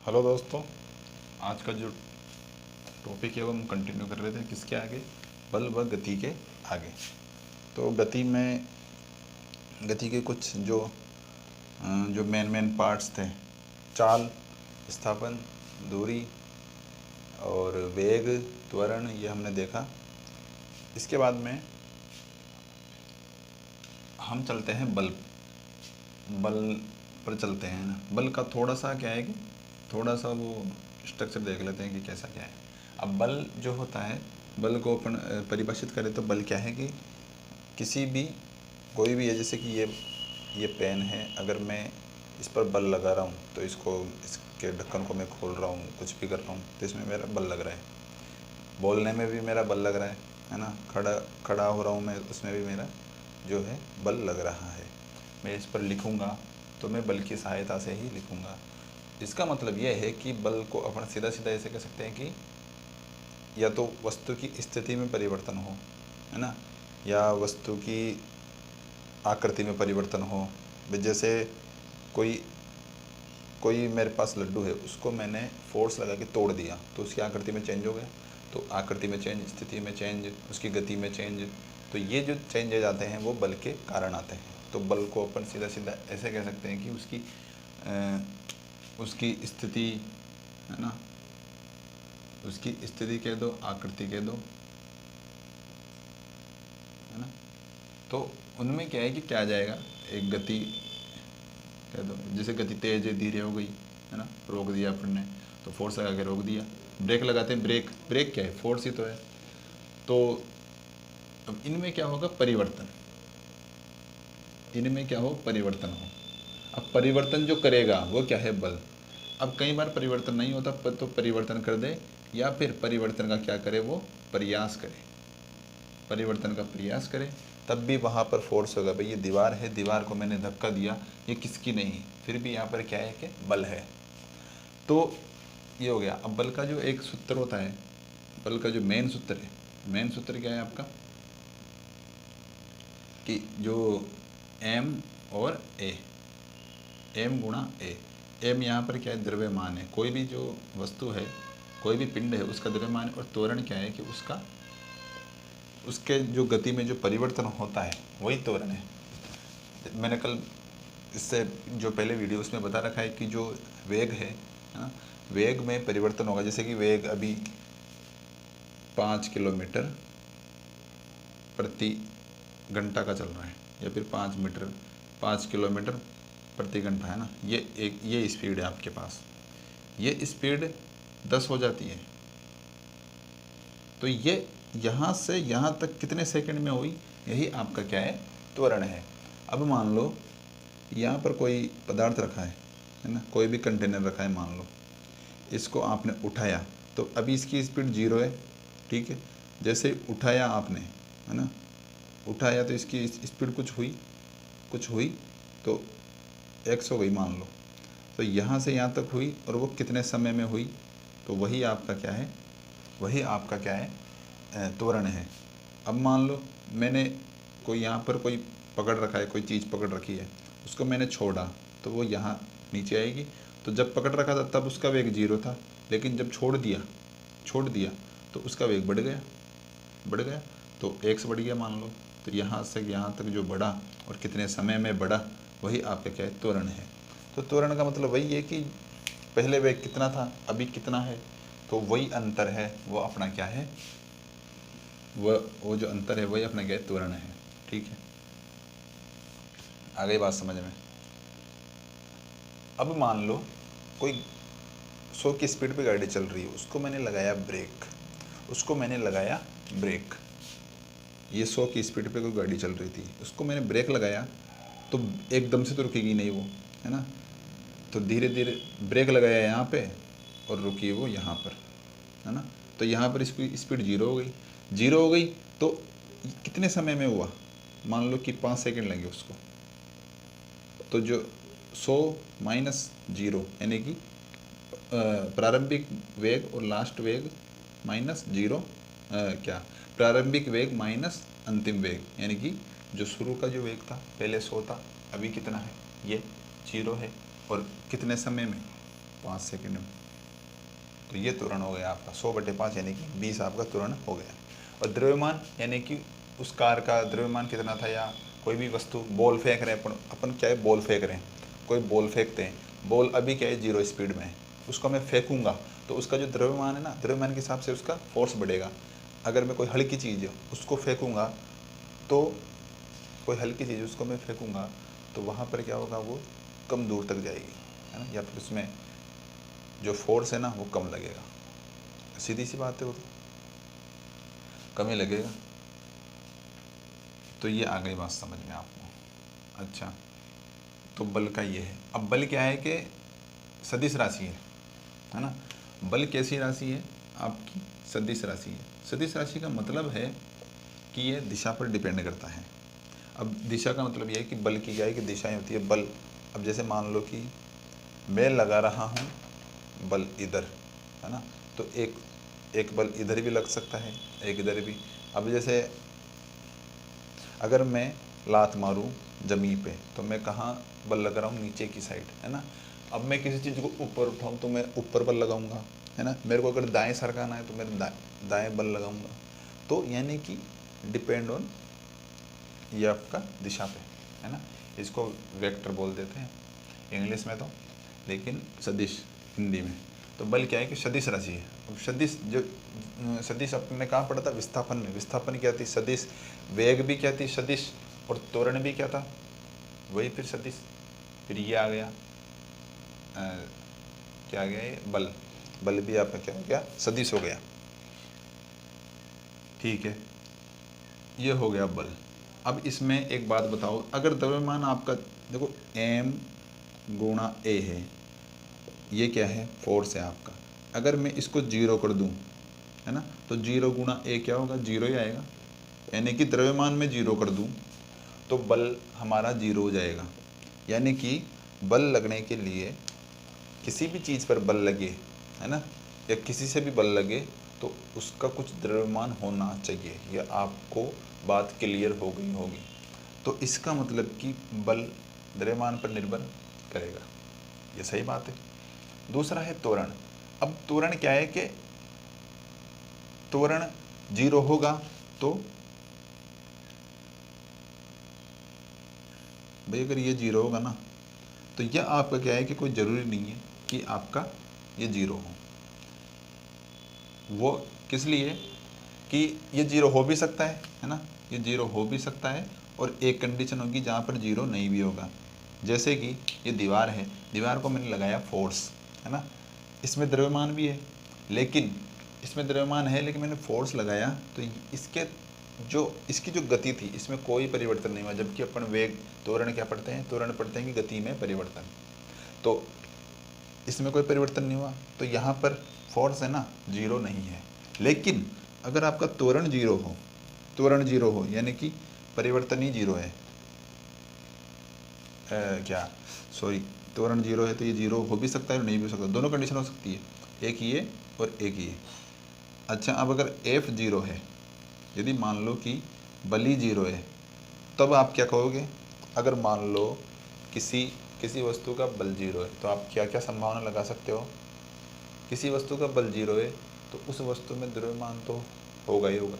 Hello दोस्तों, आज का जो टॉपिक है वो हम कंटिन्यू कर रहे थे किसके आगे, बल व गति के आगे। तो गति के कुछ जो मेन पार्ट्स थे, चाल, विस्थापन, दूरी और वेग, त्वरण, ये हमने देखा। इसके बाद में हम चलते हैं बल पर चलते हैं ना। बल का थोड़ा सा क्या है कि थोड़ा सा वो स्ट्रक्चर देख लेते हैं कि कैसा क्या है। अब बल जो होता है, बल को अपन परिभाषित करें तो बल क्या है कि किसी भी कोई भी है, जैसे कि ये पेन है, अगर मैं इस पर बल लगा रहा हूँ तो इसके ढक्कन को मैं खोल रहा हूँ, कुछ भी कर रहा हूँ तो इसमें मेरा बल लग रहा है। बोलने में भी मेरा बल लग रहा है ना। खड़ा हो रहा हूँ मैं, उसमें भी मेरा जो है बल लग रहा है। मैं इस पर लिखूँगा तो मैं बल की सहायता से ही लिखूँगा। इसका मतलब यह है कि बल को अपन सीधा सीधा ऐसे कह सकते हैं कि या तो वस्तु की स्थिति में परिवर्तन हो, है ना, या वस्तु की आकृति में परिवर्तन हो। जैसे कोई कोई मेरे पास लड्डू है, उसको मैंने फोर्स लगा के तोड़ दिया तो उसकी आकृति में चेंज हो गया। तो आकृति में चेंज, स्थिति में चेंज, उसकी गति में चेंज, तो ये जो चेंजेज आते हैं वो बल के कारण आते हैं। तो बल को अपन सीधा सीधा ऐसे कह सकते हैं कि उसकी स्थिति, है ना, उसकी स्थिति कह दो, आकृति कह दो, है ना। तो उनमें क्या है कि क्या आ जाएगा, एक गति कह दो, जैसे गति तेज है, धीरे हो गई, है ना, रोक दिया अपन ने तो फोर्स लगा के रोक दिया। ब्रेक लगाते हैं, ब्रेक क्या है, फोर्स ही तो है। तो अब इनमें क्या होगा, परिवर्तन, इनमें क्या हो, परिवर्तन हो। अब परिवर्तन जो करेगा वो क्या है, बल। अब कई बार परिवर्तन नहीं होता तो परिवर्तन कर दे, या फिर परिवर्तन का क्या करे, वो प्रयास करे, परिवर्तन का प्रयास करे, तब भी वहाँ पर फोर्स होगा। भाई ये दीवार है, दीवार को मैंने धक्का दिया, ये किसकी नहीं, फिर भी यहाँ पर क्या है कि बल है। तो ये हो गया। अब बल का जो एक सूत्र होता है, बल का जो मेन सूत्र है, मेन सूत्र क्या है आपका, कि जो एम और ए, एम गुणा ए। एम यहाँ पर क्या है, द्रव्यमान है। कोई भी जो वस्तु है, कोई भी पिंड है, उसका द्रव्यमान है। और त्वरण क्या है कि उसके जो गति में जो परिवर्तन होता है वही त्वरण है। मैंने कल इससे जो पहले वीडियो उसमें बता रखा है कि जो वेग है ना, वेग में परिवर्तन होगा। जैसे कि वेग अभी 5 किलोमीटर प्रति घंटा का चल रहा है, या फिर 5 किलोमीटर प्रति घंटा, है ना। ये स्पीड है आपके पास, ये स्पीड 10 हो जाती है। तो ये यहाँ से यहाँ तक कितने सेकंड में हुई, यही आपका क्या है, त्वरण है। अब मान लो यहाँ पर कोई पदार्थ रखा है ना, कोई भी कंटेनर रखा है, मान लो इसको आपने उठाया तो अभी इसकी स्पीड 0 है, ठीक है। जैसे उठाया आपने, है ना, उठाया तो इसकी स्पीड कुछ हुई तो x हो गई मान लो। तो यहाँ से यहाँ तक हुई और वो कितने समय में हुई, तो वही आपका क्या है, त्वरण है। अब मान लो मैंने कोई यहाँ पर कोई पकड़ रखा है, कोई चीज़ पकड़ रखी है, उसको मैंने छोड़ा तो वो यहाँ नीचे आएगी। तो जब पकड़ रखा था तब उसका वेग 0 था, लेकिन जब छोड़ दिया तो उसका वेग बढ़ गया तो x बढ़ गया मान लो। तो यहाँ से यहाँ तक जो बढ़ा और कितने समय में बढ़ा, वही आपका क्या है, त्वरण है। तो त्वरण का मतलब वही है कि पहले वेग कितना था, अभी कितना है, तो वही अंतर है, वो अपना क्या है, वो जो अंतर है वही अपना क्या है, त्वरण है। ठीक है, आ गई बात समझ में। अब मान लो कोई 100 की स्पीड पे गाड़ी चल रही है, उसको मैंने लगाया ब्रेक, ये 100 की स्पीड पे कोई गाड़ी चल रही थी, उसको मैंने ब्रेक लगाया तो एकदम से तो रुकेगी नहीं वो, है ना। तो धीरे धीरे ब्रेक लगाया यहाँ पे और रुकी वो यहाँ पर, है ना। तो यहाँ पर इसकी स्पीड 0 हो गई तो कितने समय में हुआ, मान लो कि 5 सेकंड लगे उसको। तो जो 100 माइनस 0 यानी कि प्रारंभिक वेग और लास्ट वेग माइनस 0, प्रारंभिक वेग माइनस अंतिम वेग, यानी कि जो शुरू का जो वेग था, पहले 100 था, अभी कितना है, ये 0 है। और कितने समय में, 5 सेकेंड में। तो ये त्वरण हो गया आपका 100/5 यानी कि 20 आपका त्वरण हो गया। और द्रव्यमान यानी कि उस कार का द्रव्यमान कितना था, या कोई भी वस्तु बॉल फेंक रहे हैं अपन क्या है बॉल फेंक रहे हैं, कोई बॉल फेंकते हैं, बॉल अभी क्या है 0 स्पीड में है, उसको मैं फेंकूंगा तो उसका जो द्रव्यमान है ना, द्रव्यमान के हिसाब से उसका फोर्स बढ़ेगा। अगर मैं कोई हल्की चीज़ है उसको फेंकूंगा तो कोई हल्की चीज़ उसको मैं फेंकूंगा तो वहाँ पर क्या होगा, वो कम दूर तक जाएगी, है ना, या फिर उसमें जो फोर्स है ना वो कम लगेगा। सीधी सी बात है, वो तो कम ही लगेगा। तो ये आ गई बात समझ में आपको। अच्छा, तो बल का ये है। अब बल क्या है कि सदिश राशि है ना। बल कैसी राशि है आपकी, सदिश राशि है। सदिश राशि का मतलब है कि ये दिशा पर डिपेंड करता है। अब दिशा का मतलब ये है कि बल की क्या है कि दिशाएं होती है बल। अब जैसे मान लो कि मैं लगा रहा हूँ बल इधर, है ना, तो एक बल इधर भी लग सकता है, एक इधर भी। अब जैसे अगर मैं लात मारूं ज़मीन पे तो मैं कहाँ बल लगा रहा हूँ, नीचे की साइड, है ना। अब मैं किसी चीज़ को ऊपर उठाऊँ तो मैं ऊपर बल लगाऊंगा, है ना। मेरे को अगर दाएं सरकाना है तो मैं दाएं बल लगाऊंगा। तो यानी कि डिपेंड ऑन ये आपका दिशा पे, है ना। इसको वेक्टर बोल देते हैं इंग्लिश में तो, लेकिन सदिश हिंदी में। तो बल क्या है कि सदिश राशि है। अब सदिश जो सदिश अपने कहाँ पढ़ा था, विस्थापन में। विस्थापन क्या थी, सदिश। वेग भी क्या थी, सदिश। और त्वरण भी क्या था, वही फिर सदिश। फिर ये आ गया क्या आ गया, ये बल। बल भी आपका क्या हो गया, सदिश हो गया। ठीक है, ये हो गया बल। अब इसमें एक बात बताओ, अगर द्रव्यमान आपका देखो m गुणा a है, ये क्या है, फोर्स है आपका। अगर मैं इसको 0 कर दूं, है ना, तो 0 गुणा a क्या होगा, 0 ही आएगा। यानी कि द्रव्यमान में 0 कर दूं तो बल हमारा 0 हो जाएगा। यानी कि बल लगने के लिए किसी भी चीज़ पर बल लगे, है ना, या किसी से भी बल लगे तो उसका कुछ द्रव्यमान होना चाहिए। यह आपको बात क्लियर हो गई होगी। तो इसका मतलब कि बल द्रव्यमान पर निर्भर करेगा, ये सही बात है। दूसरा है त्वरण। अब त्वरण क्या है कि त्वरण 0 होगा तो भाई अगर ये 0 होगा ना तो यह आपका क्या है कि कोई ज़रूरी नहीं है कि आपका ये 0 हो। वो किस लिए कि ये 0 हो भी सकता है ना, ये 0 हो भी सकता है। और एक कंडीशन होगी जहाँ पर 0 नहीं भी होगा। जैसे कि ये दीवार है, दीवार को मैंने लगाया फोर्स, है ना, इसमें द्रव्यमान भी है, लेकिन इसमें द्रव्यमान है लेकिन मैंने फोर्स लगाया तो इसकी जो गति थी इसमें कोई परिवर्तन नहीं हुआ। जबकि अपन वेग त्वरण क्या पढ़ते हैं, त्वरण पढ़ते हैं कि गति में परिवर्तन। तो इसमें कोई परिवर्तन नहीं हुआ तो यहाँ पर फोर्स है ना 0 नहीं है। लेकिन अगर आपका त्वरण 0 हो, त्वरण 0 हो यानी कि परिवर्तन ही 0 है, त्वरण 0 है तो ये 0 हो भी सकता है और नहीं भी हो सकता, दोनों कंडीशन हो सकती है, एक ये और एक ये। अच्छा, अब अगर F 0 है, यदि मान लो कि बली 0 है, तब आप क्या कहोगे। अगर मान लो किसी वस्तु का बल 0 है तो आप क्या क्या संभावना लगा सकते हो। किसी वस्तु का बल 0 है तो उस वस्तु में द्रव्यमान तो होगा ही होगा,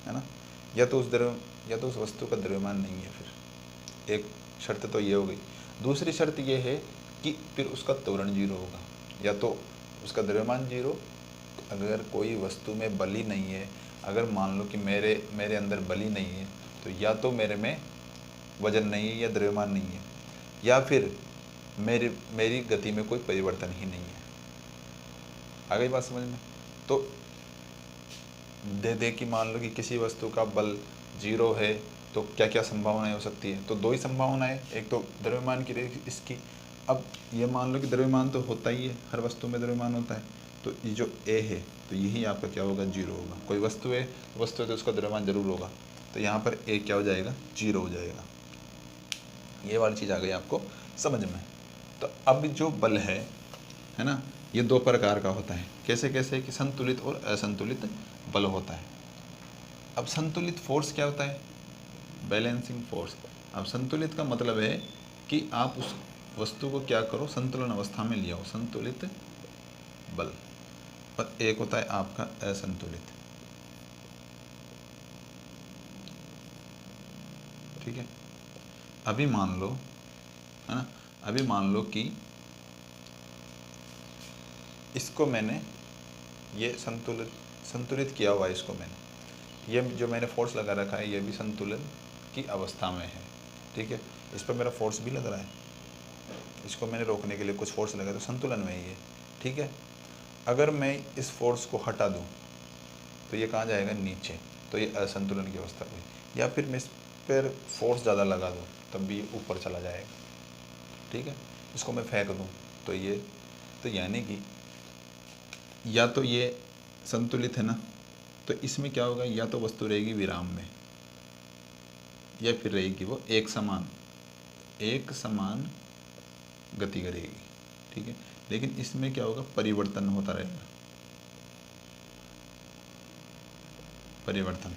है ना, या तो उस वस्तु का द्रव्यमान नहीं है। फिर एक शर्त तो ये हो गई। दूसरी शर्त ये है कि फिर उसका त्वरण 0 होगा, या तो उसका द्रव्यमान 0। अगर कोई वस्तु में बल ही नहीं है, अगर मान लो कि मेरे अंदर बल ही नहीं है तो या तो मेरे में वजन नहीं है या द्रव्यमान नहीं है, या फिर मेरी गति में कोई परिवर्तन ही नहीं है। आ गई बात समझ में। तो दे कि मान लो कि किसी वस्तु का बल 0 है तो क्या क्या संभावनाएं हो सकती है। तो दो ही संभावनाएं, एक तो द्रव्यमान की रहेगी इसकी। अब ये मान लो कि द्रव्यमान तो होता ही है, हर वस्तु में द्रव्यमान होता है, तो ये जो ए है तो यही आपका क्या होगा, 0 होगा। कोई वस्तु है तो उसका द्रव्यमान जरूर होगा, तो यहाँ पर ए क्या हो जाएगा, 0 हो जाएगा। ये वाली चीज़ आ गई आपको समझ में। तो अब जो बल है ना, ये दो प्रकार का होता है। कैसे कैसे कि संतुलित और असंतुलित बल होता है। अब संतुलित फोर्स क्या होता है, बैलेंसिंग फोर्स। अब संतुलित का मतलब है कि आप वस्तु को क्या करो, संतुलन अवस्था में ले आओ, संतुलित बल। और एक होता है आपका असंतुलित। ठीक है, अभी मान लो, है ना, अभी मान लो कि इसको मैंने ये संतुलित किया हुआ है, इसको मैंने, ये जो मैंने फोर्स लगा रखा है ये भी संतुलन की अवस्था में है। ठीक है, इस पर मेरा फोर्स भी लग रहा है, इसको मैंने रोकने के लिए कुछ फोर्स लगा, तो संतुलन में ही है। ठीक है, अगर मैं इस फोर्स को हटा दूं तो ये कहाँ जाएगा, नीचे, तो ये असंतुलन की अवस्था हुई। या फिर मैं इस पर फोर्स ज़्यादा लगा दूं तब भी ये ऊपर चला जाएगा। ठीक है, इसको मैं फेंक दूं तो ये, तो यानी कि या तो ये संतुलित है ना, तो इसमें क्या होगा, या तो वस्तु रहेगी विराम में, या फिर रहेगी वो एक समान गति करेगी। ठीक है, लेकिन इसमें क्या होगा, परिवर्तन होता रहेगा, परिवर्तन।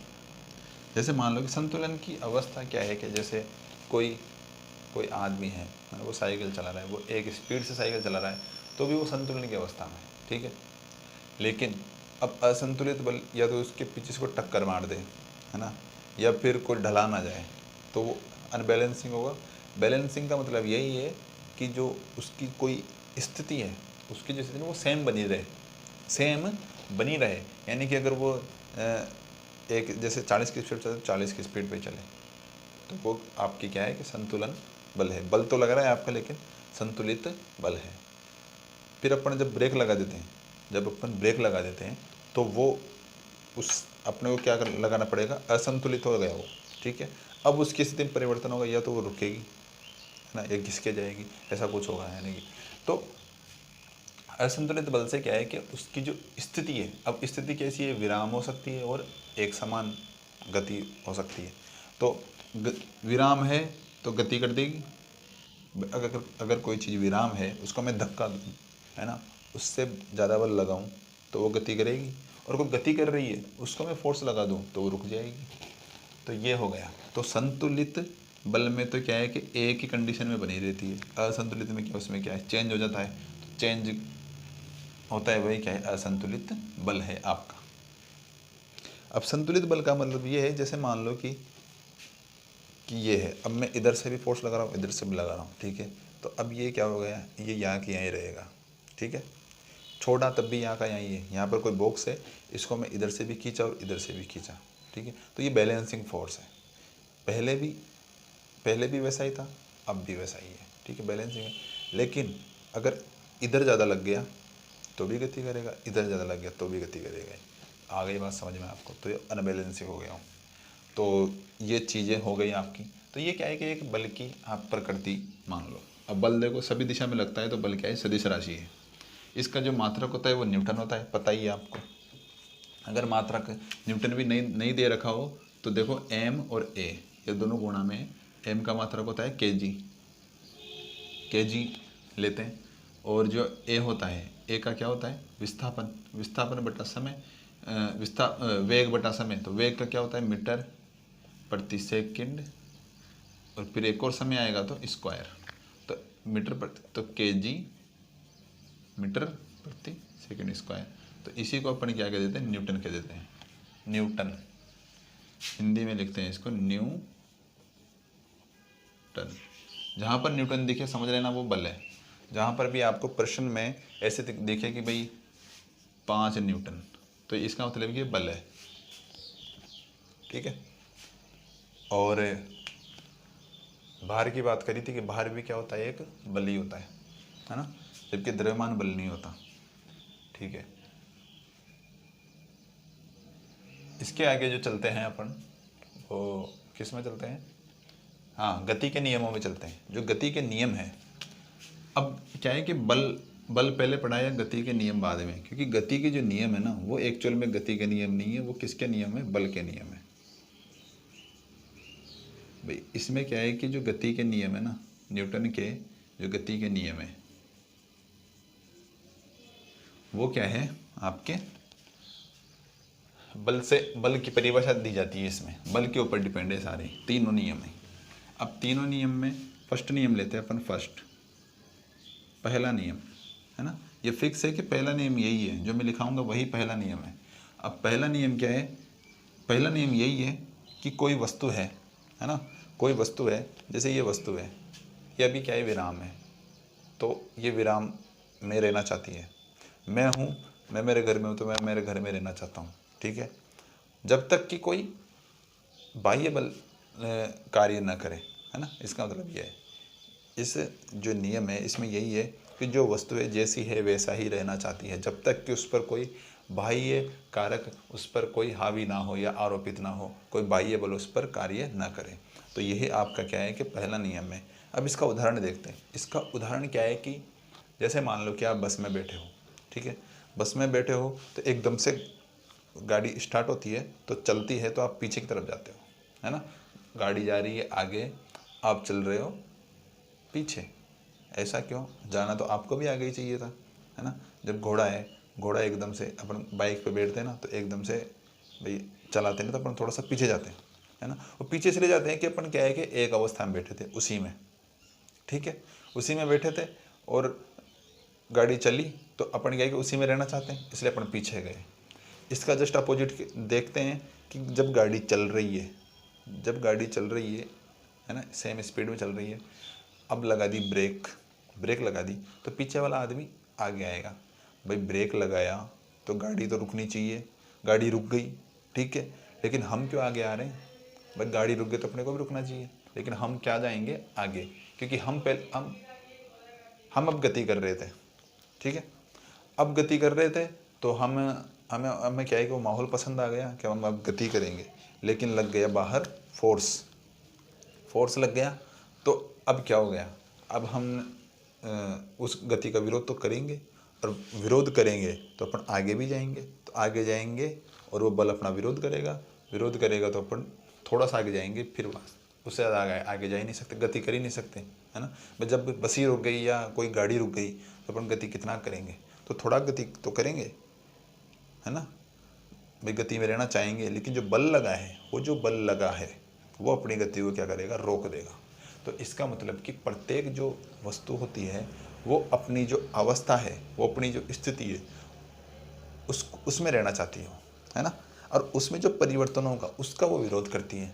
जैसे मान लो कि संतुलन की अवस्था क्या है कि जैसे कोई आदमी है, वो साइकिल चला रहा है, वो एक स्पीड से साइकिल चला रहा है, तो भी वो संतुलन की अवस्था में है। ठीक है, लेकिन अब असंतुलित बल या तो उसके पीछे से को टक्कर मार दे, है ना, या फिर कोई ढलान आ जाए, तो वो अनबैलेंसिंग होगा। बैलेंसिंग का मतलब यही है कि जो उसकी कोई स्थिति है, उसकी जो स्थिति है वो सेम बनी रहे, यानी कि अगर वो एक जैसे 40 की स्पीड चले, 40 की स्पीड पे चले, तो वो आपकी क्या है कि संतुलन बल है। बल तो लग रहा है आपका, लेकिन संतुलित बल है। फिर अपन जब ब्रेक लगा देते हैं, तो वो उस अपने को क्या लगाना पड़ेगा, असंतुलित हो गया वो। ठीक है, अब उसकी स्थिति में परिवर्तन होगा, या तो वो रुकेगी, है ना, या घिसके जाएगी, ऐसा कुछ होगा, यानी कि तो असंतुलित बल से क्या है कि उसकी जो स्थिति है, अब स्थिति कैसी है, विराम हो सकती है और एक समान गति हो सकती है। तो विराम है तो गति कर देगी, अगर कोई चीज़ विराम है, उसको मैं धक्का दूँ, है ना, उससे ज़्यादा बल लगाऊं तो वो गति करेगी, और कोई गति कर रही है उसको मैं फोर्स लगा दूं तो वो रुक जाएगी। तो ये हो गया। तो संतुलित बल में तो क्या है कि एक ही कंडीशन में बनी रहती है, असंतुलित में क्या, उसमें क्या है, चेंज हो जाता है। तो चेंज होता है, वही क्या है, असंतुलित बल है आपका। अब संतुलित बल का मतलब ये है, जैसे मान लो कि ये है, अब मैं इधर से भी फोर्स लगा रहा हूँ, इधर से भी लगा रहा हूँ। ठीक है, तो अब ये क्या हो गया, ये यहाँ की यहीं रहेगा। ठीक है, छोड़ा तब भी यहाँ का यहीं है, यहाँ पर कोई बॉक्स है, इसको मैं इधर से भी खींचा और इधर से भी खींचा। ठीक है, तो ये बैलेंसिंग फोर्स है। पहले भी वैसा ही था, अब भी वैसा ही है। ठीक है, बैलेंसिंग है। लेकिन अगर इधर ज़्यादा लग गया तो भी गति करेगा, इधर ज़्यादा लग गया तो भी गति करेगा। आ गई बात समझ में आपको, तो ये अनबैलेंसिंग हो गया हूँ। तो ये चीज़ें हो गई आपकी। तो ये क्या है कि एक बल की आप प्रकृति मान लो। अब बल देखो सभी दिशा में लगता है, तो बल क्या है, सदिश राशि है। इसका जो मात्रक होता है वो न्यूटन होता है, पता ही है आपको। अगर मात्रक न्यूटन भी नहीं दे रखा हो तो देखो एम और ए, ये दोनों गुणा में है। एम का मात्रक होता है केजी लेते हैं, और जो ए होता है, ए का क्या होता है, विस्थापन बटा समय, वेग बटा समय। तो वेग का क्या होता है, मीटर प्रति सेकंड, और फिर एक और समय आएगा तो स्क्वायर, तो मीटर प्रति, तो केजी मीटर प्रति सेकंड स्क्वायर। तो इसी को अपन क्या कह देते हैं, न्यूटन कह देते हैं। न्यूटन हिंदी में लिखते हैं इसको न्यूटन। जहाँ पर न्यूटन दिखे समझ लेना वो बल है। जहाँ पर भी आपको प्रश्न में ऐसे दिखे कि भाई 5 न्यूटन, तो इसका मतलब ये बल है। ठीक है, और भार की बात करी थी कि भार भी क्या होता है, एक बल ही होता है ना, जबकि द्रव्यमान बल नहीं होता। ठीक है, इसके आगे जो चलते हैं अपन, वो किस में चलते हैं, हाँ, गति के नियमों में चलते हैं। जो गति के नियम है, अब क्या है कि बल पहले पढ़ाया, गति के नियम बाद में, क्योंकि गति के जो नियम है ना, वो एक्चुअल में गति के नियम नहीं है, वो किसके नियम है, बल के नियम है। भाई इसमें क्या है कि जो गति के नियम है ना, न्यूटन के जो गति के नियम है, वो क्या है आपके बल की परिभाषा दी जाती है। इसमें बल के ऊपर डिपेंड है सारे तीनों नियम है। अब तीनों नियम में फर्स्ट नियम लेते हैं अपन। पहला नियम है ना, ये फिक्स है कि पहला नियम यही है, जो मैं लिखाऊंगा वही पहला नियम है। अब पहला नियम क्या है? पहला नियम यही है कि कोई वस्तु है ना, कोई वस्तु है, जैसे ये वस्तु है, ये अभी क्या है, विराम है, तो ये विराम में रहना चाहती है। मैं हूँ, मैं मेरे घर में हूँ, तो मैं मेरे घर में रहना चाहता हूँ, ठीक है, जब तक कि कोई बाह्य बल कार्य न करे, है ना। इसका मतलब यह है, इस जो नियम है इसमें यही है कि जो वस्तु है जैसी है वैसा ही रहना चाहती है, जब तक कि उस पर कोई बाह्य कारक, उस पर कोई हावी ना हो या आरोपित ना हो, कोई बाह्य बल उस पर कार्य ना करे। तो यही आपका क्या है कि पहला नियम है। अब इसका उदाहरण देखते हैं। इसका उदाहरण क्या है कि जैसे मान लो कि आप बस में बैठे हो, ठीक है, बस में बैठे हो तो एकदम से गाड़ी स्टार्ट होती है, तो चलती है, तो आप पीछे की तरफ जाते हो, है ना। गाड़ी जा रही है आगे, आप चल रहे हो पीछे। ऐसा क्यों? जाना तो आपको भी आगे ही चाहिए था, है ना। जब घोड़ा है, घोड़ा एकदम से, अपन बाइक पे बैठते हैं ना, तो एकदम से भाई चलाते हैं तो अपन थोड़ा सा पीछे जाते हैं, है ना। वो पीछे इसलिए जाते हैं कि अपन क्या है कि एक अवस्था में बैठे थे उसी में, ठीक है, उसी में बैठे थे, और गाड़ी चली तो अपन क्या है कि उसी में रहना चाहते हैं, इसलिए अपन पीछे गए। इसका जस्ट अपोजिट देखते हैं कि जब गाड़ी चल रही है, जब गाड़ी चल रही है ना, सेम स्पीड में चल रही है, अब लगा दी ब्रेक, ब्रेक लगा दी, तो पीछे वाला आदमी आगे आएगा। भाई ब्रेक लगाया तो गाड़ी तो रुकनी चाहिए, गाड़ी रुक गई, ठीक है, लेकिन हम क्यों आगे आ रहे हैं? भाई गाड़ी रुक गई तो अपने को भी रुकना चाहिए, लेकिन हम क्या जाएंगे आगे, क्योंकि हम अब गति कर रहे थे, ठीक है, अब गति कर रहे थे, तो हमें हमें क्या है कि वो माहौल पसंद आ गया कि हम अब गति करेंगे, लेकिन लग गया बाहर फोर्स लग गया, तो अब क्या हो गया, अब हम उस गति का विरोध तो करेंगे, और विरोध करेंगे तो अपन आगे भी जाएंगे, तो आगे जाएंगे और वो बल अपना विरोध करेगा तो अपन थोड़ा सा आगे जाएंगे, फिर वहाँ उससे ज़्यादा आगे जा ही नहीं सकते, गति कर ही नहीं सकते, है ना। जब बस ही रुक गई या कोई गाड़ी रुक गई तो अपन गति कितना करेंगे, तो थोड़ा गति तो करेंगे, है ना। भाई गति में रहना चाहेंगे, लेकिन जो बल लगा है, वो जो बल लगा है वो अपनी गति को क्या करेगा, रोक देगा। तो इसका मतलब कि प्रत्येक जो वस्तु होती है वो अपनी जो अवस्था है, वो अपनी जो स्थिति है उसमें रहना चाहती है ना, और उसमें जो परिवर्तन होगा उसका वो विरोध करती है।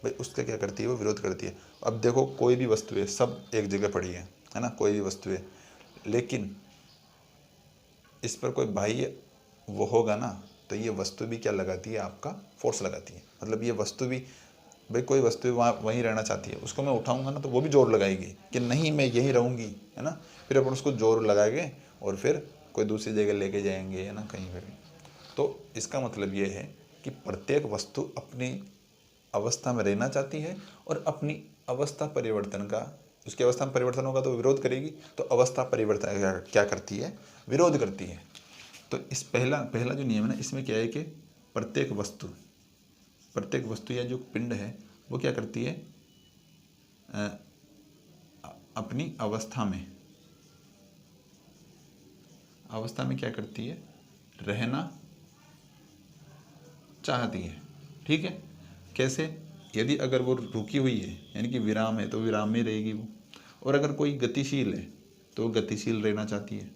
भाई उसका क्या करती है, वो विरोध करती है। अब देखो कोई भी वस्तु है, सब एक जगह पड़ी है ना, कोई भी वस्तु है, लेकिन इस पर कोई बाह्य वो होगा ना, तो ये वस्तु भी क्या लगाती है, आपका फोर्स लगाती है। मतलब ये वस्तु भी, भाई कोई वस्तु वहाँ वहीं रहना चाहती है, उसको मैं उठाऊंगा ना तो वो भी जोर लगाएगी कि नहीं मैं यहीं रहूँगी, है ना। फिर अपन उसको जोर लगाएंगे और फिर कोई दूसरी जगह लेके जाएंगे, है ना, कहीं पर भी। तो इसका मतलब ये है कि प्रत्येक वस्तु अपनी अवस्था में रहना चाहती है, और अपनी अवस्था परिवर्तन का, उसकी अवस्था में परिवर्तन होगा तो विरोध करेगी, तो अवस्था परिवर्तन क्या करती है, विरोध करती है। तो इस पहला जो नियम है ना, इसमें क्या है कि प्रत्येक वस्तु या जो पिंड है वो क्या करती है, अपनी अवस्था में क्या करती है, रहना चाहती है, ठीक है। कैसे? यदि अगर वो रुकी हुई है यानी कि विराम है तो विराम में रहेगी वो, और अगर कोई गतिशील है तो वो गतिशील रहना चाहती है।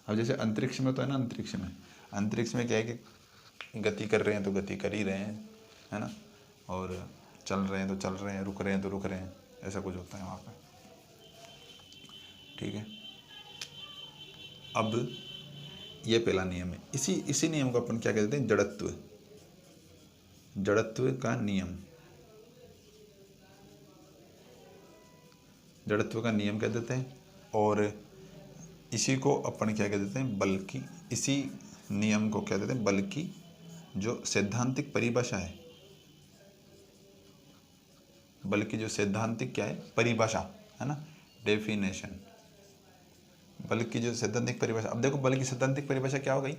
अब जैसे अंतरिक्ष में तो है ना, अंतरिक्ष में क्या है कि गति कर रहे हैं तो गति कर ही रहे हैं, है ना, और चल रहे हैं तो चल रहे हैं, रुक रहे हैं तो रुक रहे हैं, ऐसा कुछ होता है वहाँ पर, ठीक है। अब ये पहला नियम है। इसी नियम को अपन क्या कहते हैं, जड़त्व का नियम, जड़त्व का नियम कह देते हैं। और इसी को अपन क्या कह देते हैं, बल की, इसी नियम को क्या देते हैं, बल की जो सैद्धांतिक परिभाषा है, बल की जो सैद्धांतिक क्या है, परिभाषा, है ना, डेफिनेशन, बल की जो सैद्धांतिक परिभाषा। अब देखो बल की सैद्धांतिक परिभाषा क्या हो गई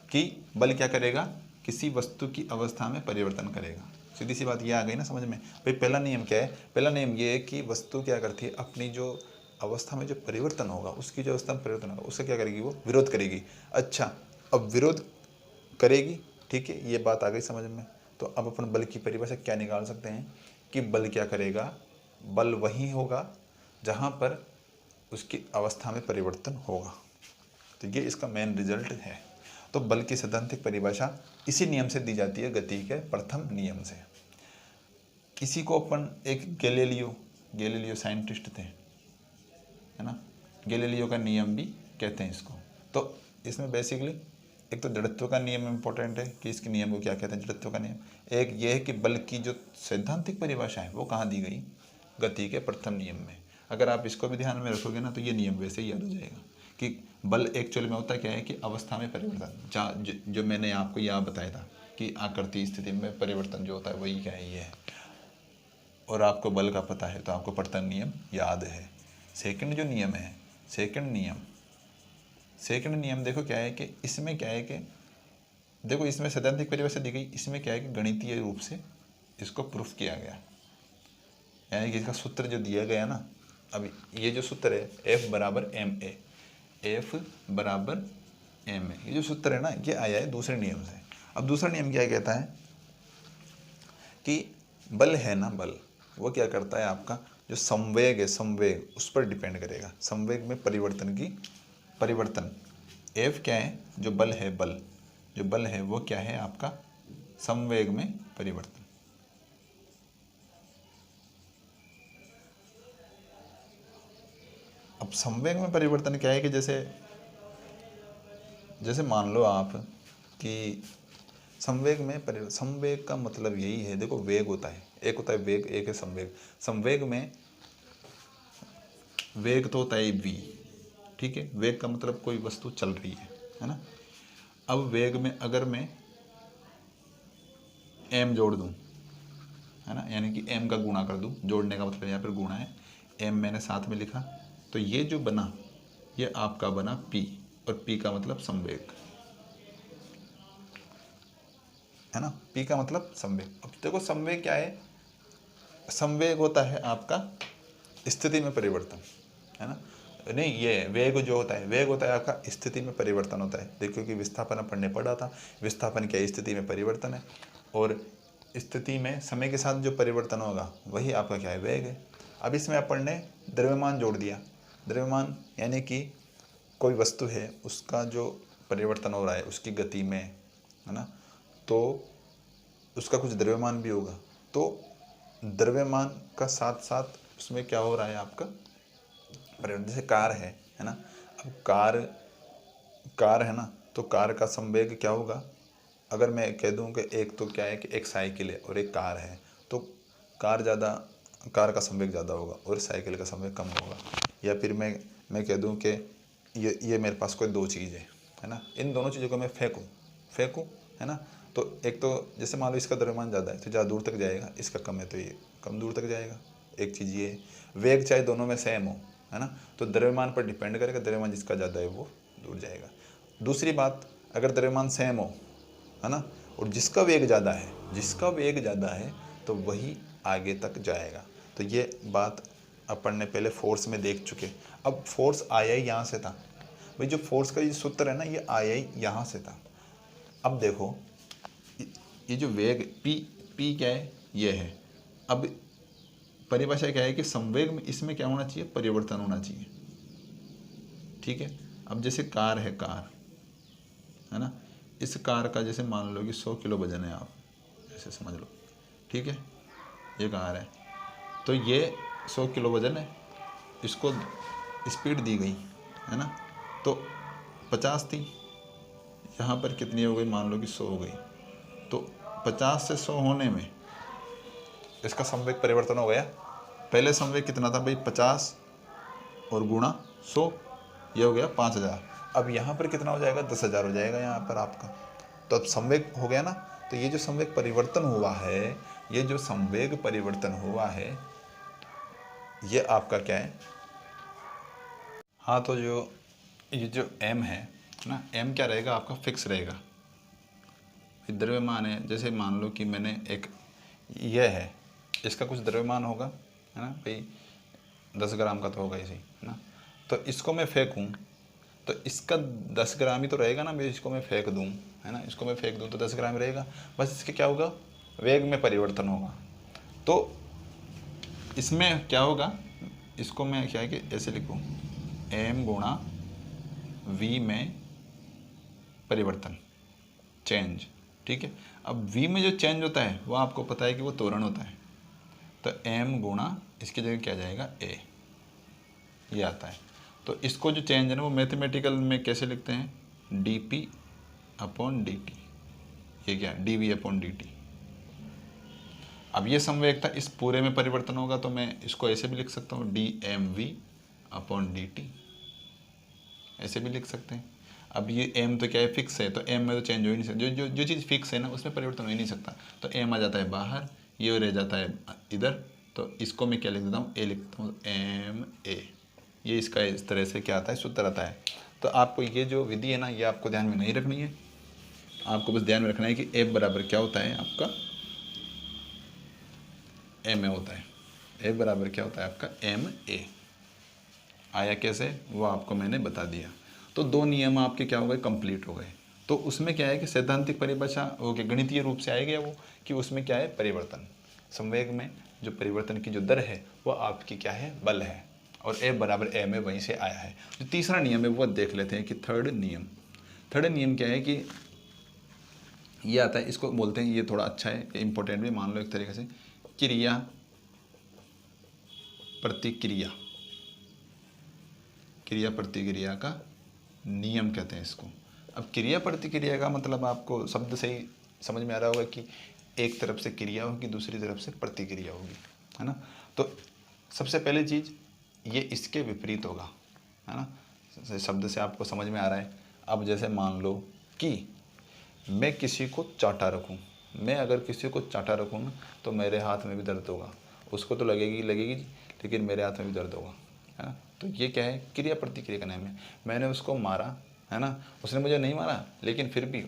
कि बल क्या करेगा, किसी वस्तु की अवस्था में परिवर्तन करेगा। सीधी सी बात ये आ गई ना समझ में। भाई पहला नियम क्या है, पहला नियम ये है कि वस्तु क्या करती है, अपनी जो अवस्था में जो परिवर्तन होगा, उसकी जो अवस्था में परिवर्तन होगा उससे क्या करेगी, वो विरोध करेगी। अच्छा, अब विरोध करेगी, ठीक है, ये बात आ गई समझ में। तो अब अपन बल की परिभाषा क्या निकाल सकते हैं कि बल क्या करेगा, बल वहीं होगा जहाँ पर उसकी अवस्था में परिवर्तन होगा। तो ये इसका मेन रिजल्ट है। तो बल की सैद्धांतिक परिभाषा इसी नियम से दी जाती है, गति के प्रथम नियम से। इसी को अपन एक गैलीलियो साइंटिस्ट थे, है ना, गैलीलियो का नियम भी कहते हैं इसको। तो इसमें बेसिकली एक तो जड़त्व का नियम इम्पोर्टेंट है कि इसके नियम को क्या कहते हैं, जड़त्व का नियम। एक ये है कि बल की जो सैद्धांतिक परिभाषा है वो कहाँ दी गई, गति के प्रथम नियम में। अगर आप इसको भी ध्यान में रखोगे ना तो ये नियम वैसे ही याद हो जाएगा कि बल एक्चुअली में होता क्या है कि अवस्था में परिवर्तन, जो मैंने आपको यहाँ बताया था कि आकृति स्थिति में परिवर्तन जो होता है वही क्या है, ये है। और आपको बल का पता है तो आपको प्रथम नियम याद है। सेकंड जो नियम है, सेकंड नियम देखो क्या है कि इसमें क्या है कि देखो इसमें सैद्धांतिक परिभाषा दी गई, इसमें क्या है कि गणितीय रूप से इसको प्रूफ किया गया, यानी कि इसका सूत्र जो दिया गया ना, अब ये जो सूत्र है F बराबर ma, F बराबर ma, ये जो सूत्र है ना ये आया है दूसरे नियम से। अब दूसरा नियम क्या कहता है कि बल है ना, बल वो क्या करता है, आपका जो संवेग है, संवेग उस पर डिपेंड करेगा, संवेग में परिवर्तन F क्या है, जो बल है, जो बल है वो क्या है आपका, संवेग में परिवर्तन। अब संवेग में परिवर्तन क्या है कि जैसे मान लो आप कि संवेग का मतलब यही है, देखो वेग होता है, एक होता है वेग, एक है संवेग। संवेग में वेग तो होता है v, ठीक है, वेग का मतलब कोई वस्तु चल रही है ना। अब वेग में अगर मैं m जोड़ दूं, है ना, यानी कि m का गुणा कर दूं, जोड़ने का मतलब यहाँ पर गुणा है, m मैंने साथ में लिखा, तो ये जो बना ये आपका बना p, और p का मतलब संवेग, है ना, p का मतलब संवेग। अब देखो संवेग क्या है, संवेग होता है आपका स्थिति में परिवर्तन, है ना, नहीं ये वेग जो होता है, वेग होता है आपका स्थिति में परिवर्तन होता है। देखो कि विस्थापन पढ़ने पड़ा था, विस्थापन क्या स्थिति में परिवर्तन है, और स्थिति में समय के साथ जो परिवर्तन होगा वही आपका क्या है, वेग है। अब इसमें अपन ने द्रव्यमान जोड़ दिया, द्रव्यमान यानी कि कोई वस्तु है उसका जो परिवर्तन हो रहा है उसकी गति में, है ना, तो उसका कुछ द्रव्यमान भी होगा, तो द्रव्यमान का साथ साथ उसमें क्या हो रहा है आपका परिवर्तन। जैसे कार है ना, अब कार है ना, तो कार का संवेग क्या होगा, अगर मैं कह दूं कि एक तो क्या है कि एक साइकिल है और एक कार है, तो कार का संवेग ज़्यादा होगा और साइकिल का संवेग कम होगा। या फिर मैं कह दूं कि ये मेरे पास कोई दो चीज़ है ना, इन दोनों चीज़ों को मैं फेंकूँ, है ना, तो एक तो जैसे मान लो इसका द्रव्यमान ज़्यादा है तो ज़्यादा दूर तक जाएगा, इसका कम है तो ये कम दूर तक जाएगा। एक चीज़ ये है, वेग चाहे दोनों में सेम हो, है ना, तो द्रव्यमान पर डिपेंड करेगा, द्रव्यमान जिसका ज़्यादा है वो दूर जाएगा। दूसरी बात, अगर द्रव्यमान सेम हो, है ना, और जिसका वेग ज़्यादा है तो वही आगे तक जाएगा। तो ये बात अपन ने पहले फोर्स में देख चुके। अब फोर्स आया ही यहाँ से था भाई, जो फोर्स का ये सूत्र है ना ये आया ही यहाँ से था। अब देखो ये जो वेग p क्या है, ये है। अब परिभाषा क्या है कि संवेग में इसमें क्या होना चाहिए, परिवर्तन होना चाहिए, ठीक है। अब जैसे कार है ना, इस कार का जैसे मान लो कि 100 किलो वजन है, आप ऐसे समझ लो, ठीक है, ये कार है तो ये 100 किलो वजन है, इसको स्पीड दी गई, है ना, तो 50 थी, यहाँ पर कितनी हो गई, मान लो कि 100 हो गई, तो 50 से 100 होने में इसका संवेग परिवर्तन हो गया। पहले संवेग कितना था भाई, 50 और गुणा 100, ये हो गया 5000। अब यहाँ पर कितना हो जाएगा, 10,000 हो जाएगा यहाँ पर आपका। तो अब संवेग हो गया ना, तो ये जो संवेग परिवर्तन हुआ है, ये आपका क्या है, हाँ, तो ये जो m है ना, m क्या रहेगा आपका, फिक्स रहेगा। द्रव्यमान है, जैसे मान लो कि मैंने एक यह है, इसका कुछ द्रव्यमान होगा, है ना भाई, 10 ग्राम का तो होगा इसी, है ना, तो इसको मैं फेंकूँ तो इसका 10 ग्राम ही तो रहेगा ना, मैं इसको मैं फेंक दूँ, है ना, इसको मैं फेंक दूँ तो 10 ग्राम रहेगा, बस इसके क्या होगा, वेग में परिवर्तन होगा। तो इसमें क्या होगा, इसको मैं क्या है कि ऐसे लिखूँ, m गुणा v में परिवर्तन, चेंज। ठीक है, अब v में जो चेंज होता है वो आपको पता है कि वो त्वरण होता है, तो m गुणा इसकी जगह क्या जाएगा a, ये आता है। तो इसको जो चेंज है ना वो मैथमेटिकल में कैसे लिखते हैं, dp अपॉन dt, ये क्या dv अपॉन dt। अब ये संवेगता इस पूरे में परिवर्तन होगा तो मैं इसको ऐसे भी लिख सकता हूँ dmv अपॉन dt, ऐसे भी लिख सकते हैं। अब ये m तो क्या है, फिक्स है, तो m में तो चेंज हो ही नहीं सकता, जो जो जो चीज़ फिक्स है ना उसमें परिवर्तन हो ही नहीं सकता, तो m आ जाता है बाहर, ये रह जाता है इधर, तो इसको मैं क्या लिख देता हूँ, a लिखता हूँ, ma, ये इसका इस तरह से क्या आता है, सूत्र आता है। तो आपको ये जो विधि है ना ये आपको ध्यान में नहीं रखनी है, आपको बस ध्यान में रखना है कि f बराबर क्या होता है आपका, ma होता है, f बराबर क्या होता है आपका ma। आया कैसे वो आपको मैंने बता दिया। तो दो नियम आपके क्या हो गए, कंप्लीट हो गए। तो उसमें क्या है कि सैद्धांतिक परिभाषा हो गया, गणितीय रूप से आएगा वो कि उसमें क्या है, परिवर्तन, संवेग में जो परिवर्तन की जो दर है वो आपकी क्या है, बल है, और F बराबर m में वहीं से आया है। जो तीसरा नियम है वो देख लेते हैं कि थर्ड नियम क्या है कि ये आता है, इसको बोलते हैं, ये थोड़ा अच्छा है, इंपॉर्टेंट भी मान लो एक तरीके से, क्रिया प्रतिक्रिया, क्रिया प्रतिक्रिया का नियम कहते हैं इसको। अब क्रिया प्रतिक्रिया का मतलब आपको शब्द से ही समझ में आ रहा होगा कि एक तरफ से क्रिया होगी दूसरी तरफ से प्रतिक्रिया होगी, है ना। तो सबसे पहले चीज़ ये इसके विपरीत होगा, है ना, शब्द से आपको समझ में आ रहा है। अब जैसे मान लो कि मैं किसी को चाटा रखूं, मैं अगर किसी को चाटा रखूं ना तो मेरे हाथ में भी दर्द होगा, उसको तो लगेगी लेकिन मेरे हाथ में भी दर्द होगा, है ना। तो ये क्या है, क्रिया प्रतिक्रिया का नाम है। मैंने उसको मारा, है ना, उसने मुझे नहीं मारा लेकिन फिर भी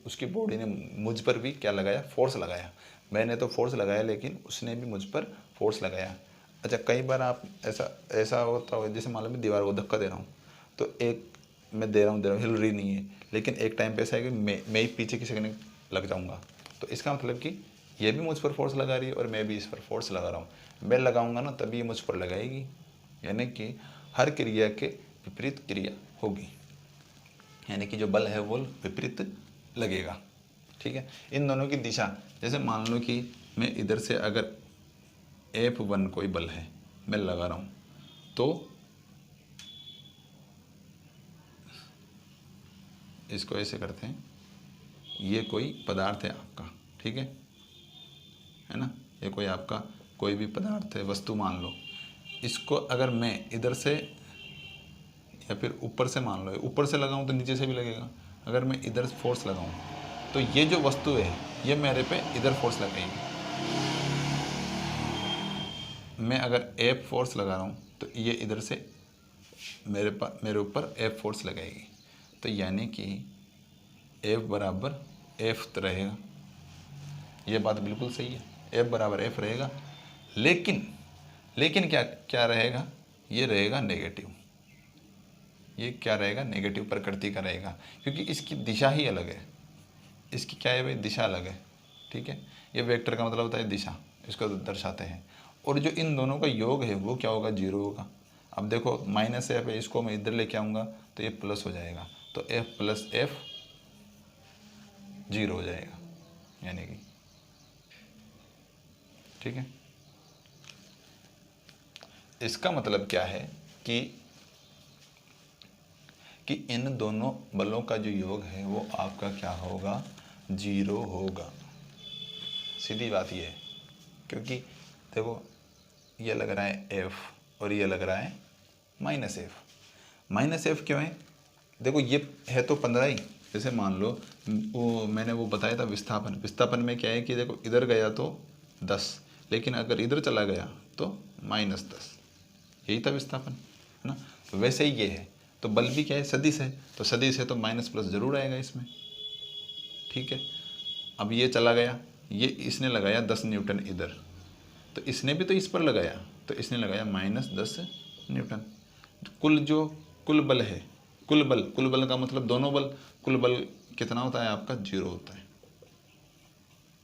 उसकी बॉडी ने मुझ पर भी क्या लगाया, फोर्स लगाया। मैंने तो फोर्स लगाया लेकिन उसने भी मुझ पर फोर्स लगाया। अच्छा, कई बार आप ऐसा होता हो, जैसे मान लो मैं दीवार को धक्का दे रहा हूँ, तो एक मैं दे रहा हूँ हिल रही नहीं है, लेकिन एक टाइम पे ऐसा है कि मैं ही पीछे किसी ने लग जाऊँगा। तो इसका मतलब कि ये भी मुझ पर फोर्स लगा रही है और मैं भी इस पर फोर्स लगा रहा हूँ। मैं लगाऊंगा ना तभी ये मुझ पर लगाएगी, यानी कि हर क्रिया के विपरीत क्रिया होगी, यानी कि जो बल है वो विपरीत लगेगा। ठीक है, इन दोनों की दिशा, जैसे मान लो कि मैं इधर से अगर F1 कोई बल है मैं लगा रहा हूँ, तो इसको ऐसे करते हैं, ये कोई पदार्थ है आपका, ठीक है ना, ये कोई आपका कोई भी पदार्थ है, वस्तु मान लो। इसको अगर मैं इधर से या फिर ऊपर से, मान लो ऊपर से लगाऊं तो नीचे से भी लगेगा, अगर मैं इधर फोर्स लगाऊं तो ये जो वस्तु है ये मेरे पे इधर फोर्स लगाएगी। मैं अगर F फोर्स लगा रहा हूँ तो ये इधर से मेरे ऊपर F फोर्स लगाएगी। तो यानी कि F बराबर F रहेगा, ये बात बिल्कुल सही है, F बराबर F रहेगा। लेकिन क्या रहेगा, ये रहेगा नेगेटिव, ये क्या रहेगा, नेगेटिव प्रकृति का रहेगा, क्योंकि इसकी दिशा ही अलग है। इसकी क्या है भाई, दिशा अलग है। ठीक है, ये वेक्टर का मतलब होता है दिशा, इसको दर्शाते हैं। और जो इन दोनों का योग है वो क्या होगा, जीरो होगा। अब देखो -F है, इसको मैं इधर लेके आऊँगा तो ये प्लस हो जाएगा, तो F प्लस F जीरो हो जाएगा, यानी कि ठीक है। इसका मतलब क्या है कि इन दोनों बलों का जो योग है वो आपका क्या होगा, जीरो होगा। सीधी बात ये है, क्योंकि देखो ये लग रहा है F और ये लग रहा है -F क्यों है, देखो ये है तो 15 ही। जैसे मान लो मैंने वो बताया था विस्थापन में क्या है कि देखो इधर गया तो 10, लेकिन अगर इधर चला गया तो -10, यही था विस्थापन, है ना। तो वैसे ही ये है, तो बल भी क्या है, सदिश है, तो सदिश है तो माइनस प्लस जरूर आएगा इसमें। ठीक है, अब ये चला गया, ये इसने लगाया 10 न्यूटन इधर, तो इसने भी तो इस पर लगाया, तो इसने लगाया -10 न्यूटन। कुल बल है, कुल बल का मतलब दोनों बल, कुल बल कितना होता है आपका, जीरो होता है।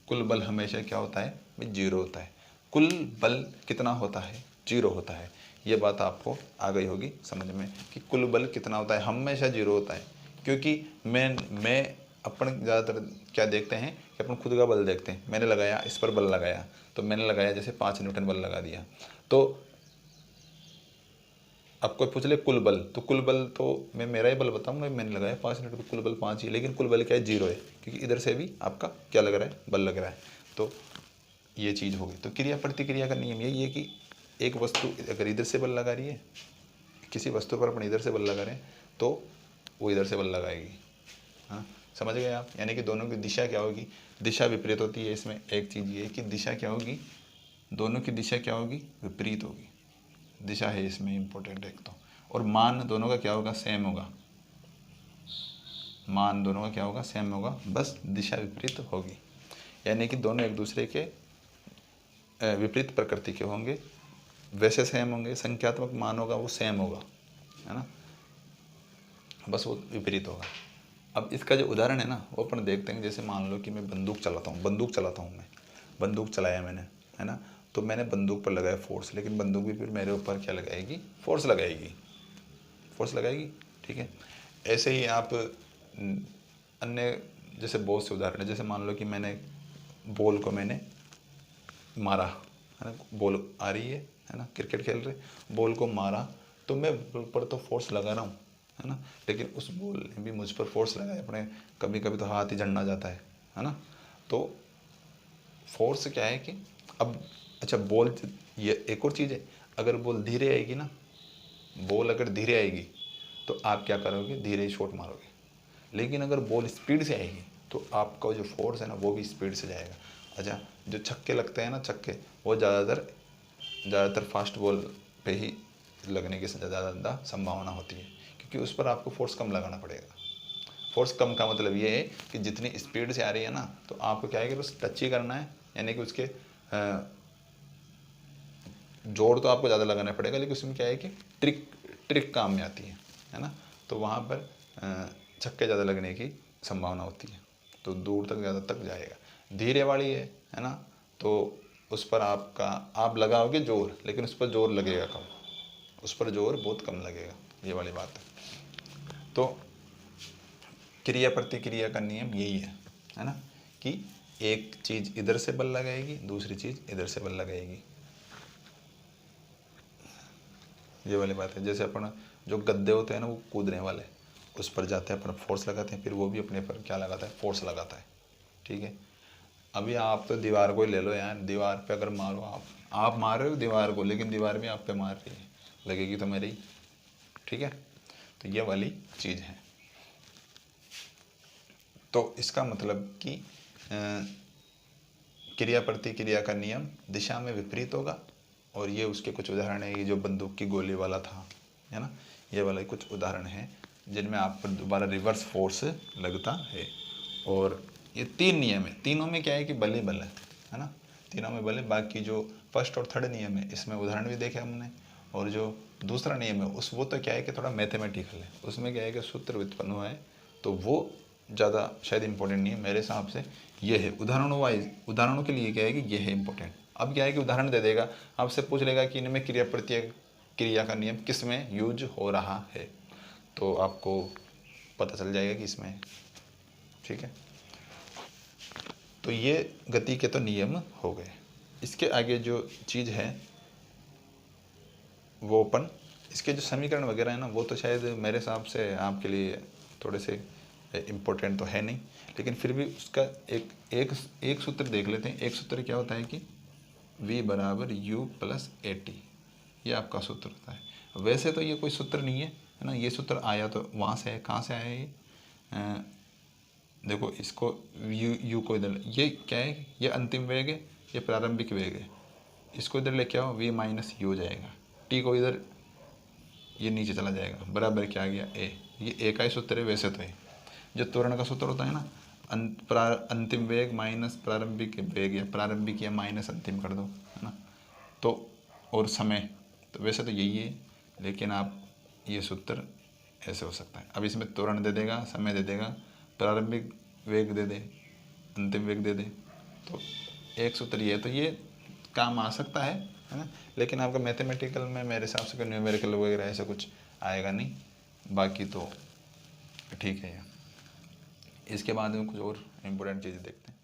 कुल बल हमेशा क्या होता है, जीरो होता है। कुल बल कितना होता है, जीरो होता है। ये बात आपको आ गई होगी समझ में कि कुल बल कितना होता है, हमेशा 0 होता है। क्योंकि मैं अपन ज़्यादातर क्या देखते हैं कि अपन खुद का बल देखते हैं। मैंने लगाया, इस पर बल लगाया, तो मैंने लगाया जैसे 5 न्यूटन बल लगा दिया, तो अब कोई पूछ ले कुल बल, तो कुल बल तो मैं मेरा ही बल बताऊंगा, मैंने लगाया 5 न्यूटन, कुल बल 5 ही, लेकिन कुल बल क्या है 0 है, क्योंकि इधर से भी आपका क्या लग रहा है, बल लग रहा है। तो ये चीज़ होगी। तो क्रिया प्रतिक्रिया का नियम यही है कि एक वस्तु अगर इधर से बल लगा रही है, किसी वस्तु पर अपन इधर से बल लगा रहे हैं, तो वो इधर से बल लगाएगी। हाँ, समझ गए आप? यानी कि दोनों की दिशा क्या होगी, दिशा विपरीत होती है। इसमें एक चीज़ ये है कि दिशा क्या होगी, दोनों की दिशा क्या होगी, विपरीत होगी। दिशा है इसमें इम्पोर्टेंट एक तो, और मान दोनों का क्या होगा, सेम होगा। मान दोनों का क्या होगा, सेम होगा, बस दिशा विपरीत होगी। यानी कि दोनों एक दूसरे के विपरीत प्रकृति के होंगे, वैसे सेम होंगे, संख्यात्मक मान होगा वो सेम होगा, है ना, बस वो विपरीत होगा। अब इसका जो उदाहरण है ना वो अपन देखते हैं। जैसे मान लो कि मैं बंदूक चलाता हूँ, मैं बंदूक चलाया मैंने, है ना, तो मैंने बंदूक पर लगाया फोर्स, लेकिन बंदूक भी फिर मेरे ऊपर क्या लगाएगी, फोर्स लगाएगी, ठीक है। ऐसे ही आप अन्य जैसे बहुत से उदाहरण है। जैसे मान लो कि मैंने बॉल को मैंने मारा, है ना, बॉल आ रही है ना, क्रिकेट खेल रहे, बॉल को मारा, तो मैं बॉल पर तो फोर्स लगा रहा हूँ, है ना, लेकिन उस बॉल ने भी मुझ पर फोर्स लगाया अपने, कभी कभी तो हाथ ही झड़ना जाता है ना। तो फोर्स क्या है कि अब अच्छा बॉल, ये एक और चीज़ है, अगर बॉल धीरे आएगी ना, बॉल अगर धीरे आएगी तो आप क्या करोगे, धीरे ही शॉट मारोगे। लेकिन अगर बॉल स्पीड से आएगी तो आपका जो फोर्स है ना वो भी स्पीड से जाएगा। अच्छा, जो छक्के लगते हैं ना, छक्के, वो ज़्यादातर फास्ट बॉल पे ही लगने की ज़्यादा संभावना होती है, क्योंकि उस पर आपको फोर्स कम लगाना पड़ेगा। फोर्स कम का मतलब ये है कि जितनी स्पीड से आ रही है ना, तो आपको क्या है कि बस टच ही करना है, यानी कि उसके जोर तो आपको ज़्यादा लगाना पड़ेगा, लेकिन उसमें क्या है कि ट्रिक काम में आती है ना। तो वहाँ पर छक्के ज़्यादा लगने की संभावना होती है, तो दूर तक ज़्यादा तक जाएगा। धीरे वाली है ना, तो उस पर आप लगाओगे जोर, लेकिन उस पर जोर लगेगा कम, उस पर जोर बहुत कम लगेगा, ये वाली बात है। तो क्रिया प्रतिक्रिया का नियम यही है ना, कि एक चीज़ इधर से बल लगाएगी, दूसरी चीज़ इधर से बल लगाएगी, ये वाली बात है। जैसे अपन जो गद्दे होते हैं ना, वो कूदने वाले, उस पर जाते हैं अपन, फोर्स लगाते हैं, फिर वो भी अपने पर क्या लगाता है, फोर्स लगाता है, ठीक है। अभी आप तो दीवार को ही ले लो यार, दीवार पे अगर मारो, आप मार रहे हो दीवार को, लेकिन दीवार भी आप पे मार रही है, लगेगी तो मेरी, ठीक है। तो ये वाली चीज़ है। तो इसका मतलब कि क्रिया प्रतिक्रिया का नियम दिशा में विपरीत होगा, और ये उसके कुछ उदाहरण है। ये जो बंदूक की गोली वाला था, है ना, ये वाला कुछ उदाहरण है जिनमें आप पर दोबारा रिवर्स फोर्स लगता है। और ये 3 नियम है, तीनों में क्या है कि बल ही बल है ना, तीनों में बल है। बाकी जो फर्स्ट और थर्ड नियम है, इसमें उदाहरण भी देखे हमने, और जो दूसरा नियम है उस वो तो क्या है कि थोड़ा मैथमेटिकल है, उसमें क्या है कि सूत्र व्युत्पन्न हुआ है, तो वो ज़्यादा शायद इंपॉर्टेंट नहीं है मेरे हिसाब से। ये है उदाहरणों वाइज, उदाहरणों के लिए क्या है कि ये है इंपॉर्टेंट। अब क्या है कि उदाहरण दे देगा, आपसे पूछ लेगा कि इनमें क्रिया प्रतिक्रिया का नियम किस में यूज हो रहा है, तो आपको पता चल जाएगा कि इसमें, ठीक है। तो ये गति के तो नियम हो गए। इसके आगे जो चीज़ है वो अपन, इसके जो समीकरण वगैरह है ना, वो तो शायद मेरे हिसाब से आपके लिए थोड़े से इम्पोर्टेंट तो है नहीं, लेकिन फिर भी उसका एक सूत्र देख लेते हैं। एक सूत्र क्या होता है कि v बराबर u प्लस ए टी, ये आपका सूत्र होता है। वैसे तो ये कोई सूत्र नहीं है ना, ये सूत्र आया तो वहाँ से है, कहाँ से आया ये, देखो इसको u को इधर, ये क्या है, ये अंतिम वेग है, ये प्रारंभिक वेग है, इसको इधर लेके आओ, v माइनस यू जाएगा, t को इधर, ये नीचे चला जाएगा, बराबर क्या आ गया a, ये a का ही सूत्र है वैसे तो है। जो त्वरण का सूत्र होता है ना, अंतिम वेग माइनस प्रारंभिक वेग, या प्रारंभिक या माइनस अंतिम कर दो, है ना, तो और समय, तो वैसे तो यही है, लेकिन आप ये सूत्र ऐसे हो सकता है। अब इसमें त्वरण दे देगा, समय दे देगा, प्रारंभिक वेग दे दे, अंतिम वेग दे दे, तो एक सूत्र ये है, तो ये काम आ सकता है, है ना। लेकिन आपका मैथमेटिकल में मेरे हिसाब से न्यूमेरिकल वगैरह ऐसा कुछ आएगा नहीं, बाकी तो ठीक है। इसके बाद में कुछ और इम्पोर्टेंट चीज़ें देखते हैं।